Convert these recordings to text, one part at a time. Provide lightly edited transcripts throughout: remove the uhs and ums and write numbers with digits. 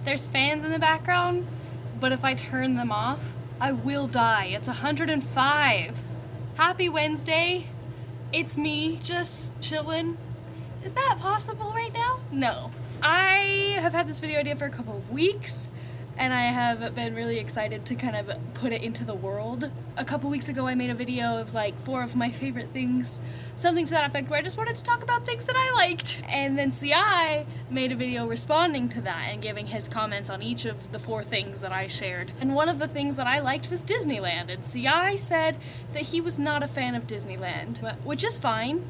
There's fans in the background, but if I turn them off, I will die. It's 105. Happy Wednesday. It's me, just chilling. Is that possible right now? No. I have had this video idea for a couple of weeks, and I have been really excited to kind of put it into the world. A couple weeks ago I made a video of like 4 of my favorite things, something to that effect, where I just wanted to talk about things that I liked. And then CI made a video responding to that and giving his comments on each of the 4 things that I shared. And one of the things that I liked was Disneyland, and CI said that he was not a fan of Disneyland, which is fine.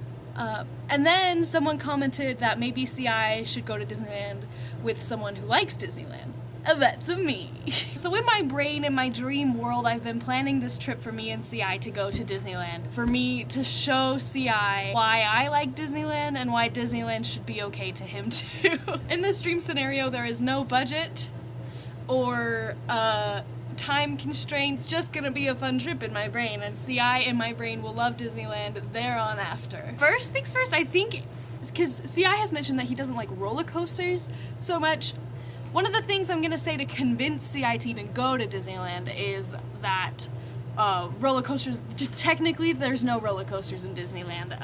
And then someone commented that maybe CI should go to Disneyland with someone who likes Disneyland. That's me. So in my brain, in my dream world, I've been planning this trip for me and CI to go to Disneyland. For me to show CI why I like Disneyland and why Disneyland should be okay to him too. In this dream scenario, there is no budget or time constraints, just gonna be a fun trip in my brain, and CI in my brain will love Disneyland thereon after. First things first, I think, because CI has mentioned that he doesn't like roller coasters so much, one of the things I'm gonna say to convince CI to even go to Disneyland is that roller coasters, technically there's no roller coasters in Disneyland.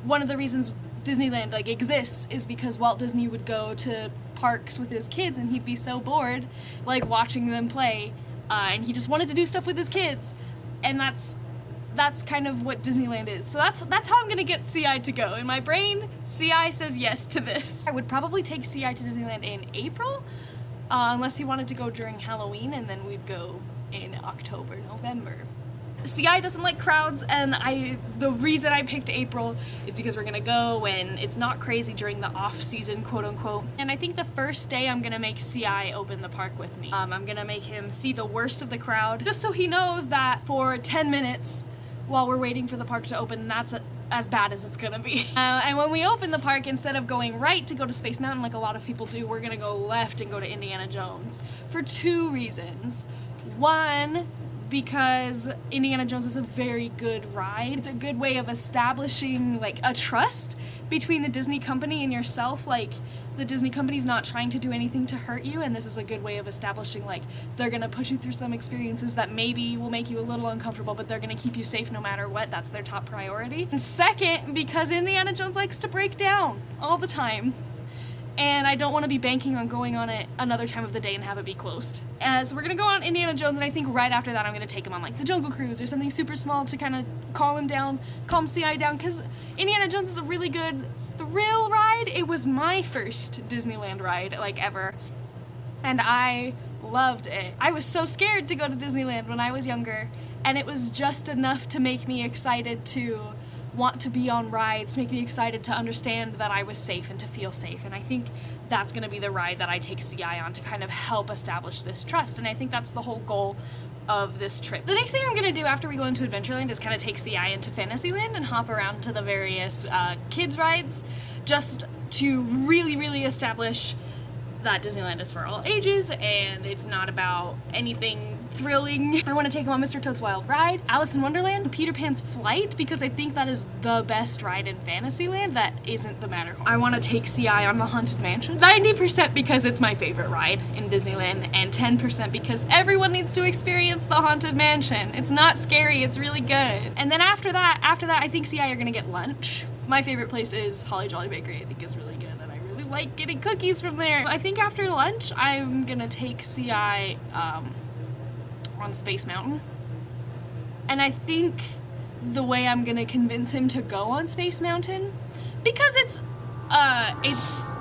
One of the reasons Disneyland like exists is because Walt Disney would go to parks with his kids and he'd be so bored like watching them play, and he just wanted to do stuff with his kids, and that's kind of what Disneyland is. So that's how I'm gonna get CI to go. In my brain, CI says yes to this. I would probably take CI to Disneyland in April, unless he wanted to go during Halloween, and then we'd go in October, November. CI doesn't like crowds, and the reason I picked April is because we're gonna go when it's not crazy during the off-season, quote-unquote. And I think the first day I'm gonna make CI open the park with me. I'm gonna make him see the worst of the crowd, just so he knows that for 10 minutes while we're waiting for the park to open, that's as bad as it's gonna be. And when we open the park, instead of going right to go to Space Mountain like a lot of people do, we're gonna go left and go to Indiana Jones for 2 reasons. One, because Indiana Jones is a very good ride. It's a good way of establishing like a trust between the Disney company and yourself. Like, the Disney company's not trying to do anything to hurt you, and this is a good way of establishing like they're gonna push you through some experiences that maybe will make you a little uncomfortable, but they're gonna keep you safe no matter what. That's their top priority. And second, because Indiana Jones likes to break down all the time, and I don't want to be banking on going on it another time of the day and have it be closed. So we're gonna go on Indiana Jones, and I think right after that I'm gonna take him on like the Jungle Cruise or something super small to kind of calm CI down, because Indiana Jones is a really good thrill ride. It was my first Disneyland ride like ever, and I loved it. I was so scared to go to Disneyland when I was younger, and it was just enough to make me excited to want to be on rides, to make me excited to understand that I was safe and to feel safe. And I think that's gonna be the ride that I take CI on to kind of help establish this trust. And I think that's the whole goal of this trip. The next thing I'm gonna do after we go into Adventureland is kind of take CI into Fantasyland and hop around to the various kids rides, just to really establish that Disneyland is for all ages and it's not about anything thrilling. I want to take him on Mr. Toad's Wild Ride, Alice in Wonderland, Peter Pan's Flight, because I think that is the best ride in Fantasyland that isn't the Matterhorn. I want to take CI on the Haunted Mansion, 90% because it's my favorite ride in Disneyland, and 10% because everyone needs to experience the Haunted Mansion. It's not scary, it's really good. And then after that, I think CI are gonna get lunch. My favorite place is Holly Jolly Bakery. I think it's really good, and I really like getting cookies from there. I think after lunch, I'm gonna take CI on Space Mountain. And I think the way I'm gonna convince him to go on Space Mountain, because it's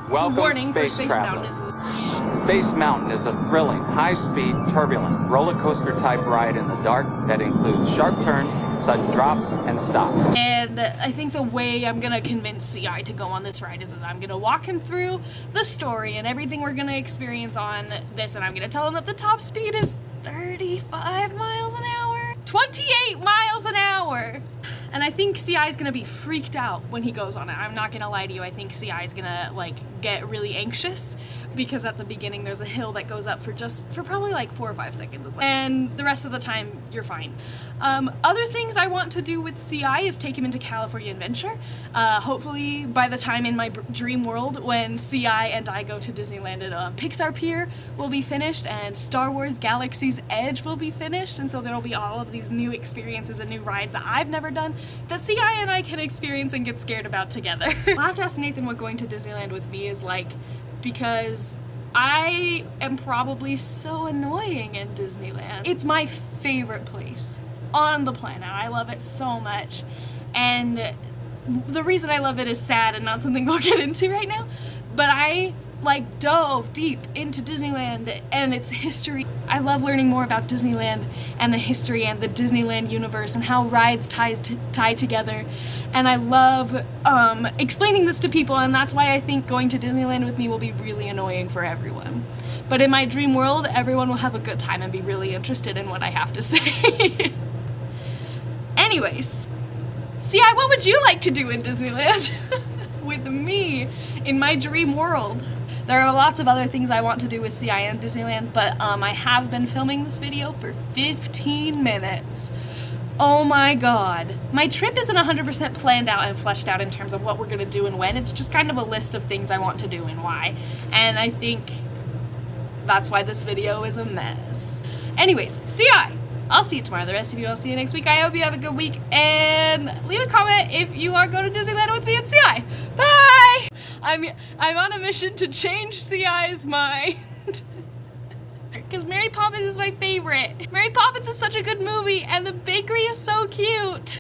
Welcome, the warning for space Space travelers. Mountain is Space Mountain is a thrilling, high-speed, turbulent roller coaster type ride in the dark that includes sharp turns, sudden drops, and stops. And I think the way I'm gonna convince CI to go on this ride is I'm gonna walk him through the story and everything we're gonna experience on this, and I'm gonna tell him that the top speed is 35 miles an hour. 28 miles an hour! And I think CI is gonna be freaked out when he goes on it. I'm not gonna lie to you, I think CI is gonna like get really anxious, because at the beginning there's a hill that goes up for probably like 4 or 5 seconds, and the rest of the time you're fine. Other things I want to do with CI is take him into California Adventure. Hopefully by the time in my dream world when CI and I go to Disneyland at Pixar Pier will be finished, and Star Wars Galaxy's Edge will be finished, and so there'll be all of these new experiences and new rides that I've never done that CI and I can experience and get scared about together. I'll have to ask Nathan what going to Disneyland with me is like, because I am probably so annoying in Disneyland. It's my favorite place on the planet. I love it so much, and the reason I love it is sad and not something we'll get into right now, but I like dove deep into Disneyland and its history. I love learning more about Disneyland and the history and the Disneyland universe and how rides tie together, and I love explaining this to people, and that's why I think going to Disneyland with me will be really annoying for everyone. But in my dream world, everyone will have a good time and be really interested in what I have to say. Anyways, CI, what would you like to do in Disneyland with me in my dream world? There are lots of other things I want to do with CI and Disneyland, but I have been filming this video for 15 minutes. Oh my god. My trip isn't 100% planned out and fleshed out in terms of what we're gonna do and when. It's just kind of a list of things I want to do and why. And I think that's why this video is a mess. Anyways, CI! I'll see you tomorrow. The rest of you, I'll see you next week. I hope you have a good week, and leave a comment if you are going to Disneyland with me at CI. Bye! I'm on a mission to change CI's mind. Because Mary Poppins is my favorite. Mary Poppins is such a good movie, and the bakery is so cute.